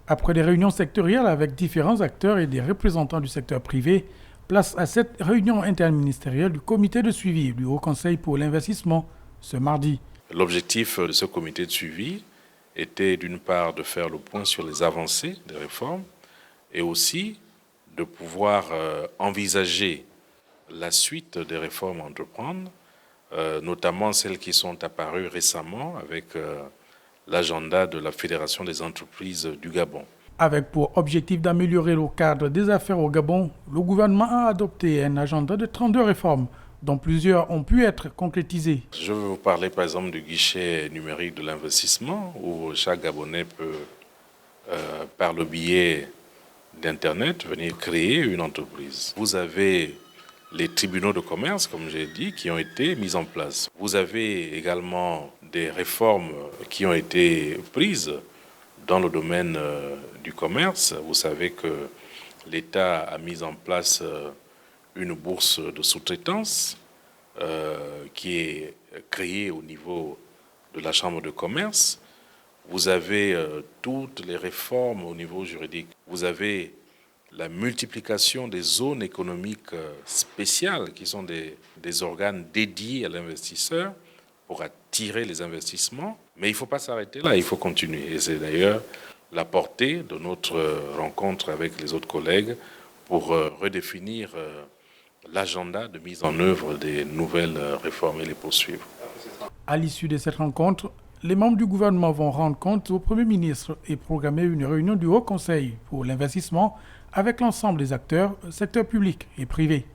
Après des réunions sectorielles avec différents acteurs et des représentants du secteur privé, place à cette réunion interministérielle du comité de suivi du Haut Conseil pour l'investissement ce mardi. L'objectif de ce comité de suivi était d'une part de faire le point sur les avancées des réformes et aussi de pouvoir envisager la suite des réformes à entreprendre, notamment celles qui sont apparues récemment avec l'agenda de la Fédération des entreprises du Gabon. Avec pour objectif d'améliorer le cadre des affaires au Gabon, le gouvernement a adopté un agenda de 32 réformes, dont plusieurs ont pu être concrétisées. Je vais vous parler par exemple du guichet numérique de l'investissement, où chaque Gabonais peut, par le biais d'Internet, venir créer une entreprise. Vous avez les tribunaux de commerce, comme j'ai dit, qui ont été mis en place. Vous avez également des réformes qui ont été prises dans le domaine du commerce. Vous savez que l'État a mis en place une bourse de sous-traitance qui est créée au niveau de la Chambre de commerce. Vous avez toutes les réformes au niveau juridique. Vous avez la multiplication des zones économiques spéciales qui sont des organes dédiés à l'investisseur pour attirer les investissements. Mais il ne faut pas s'arrêter là, il faut continuer. Et c'est d'ailleurs la portée de notre rencontre avec les autres collègues pour redéfinir l'agenda de mise en œuvre des nouvelles réformes et les poursuivre. À l'issue de cette rencontre, les membres du gouvernement vont rendre compte au Premier ministre et programmer une réunion du Haut Conseil pour l'investissement avec l'ensemble des acteurs, secteur public et privé.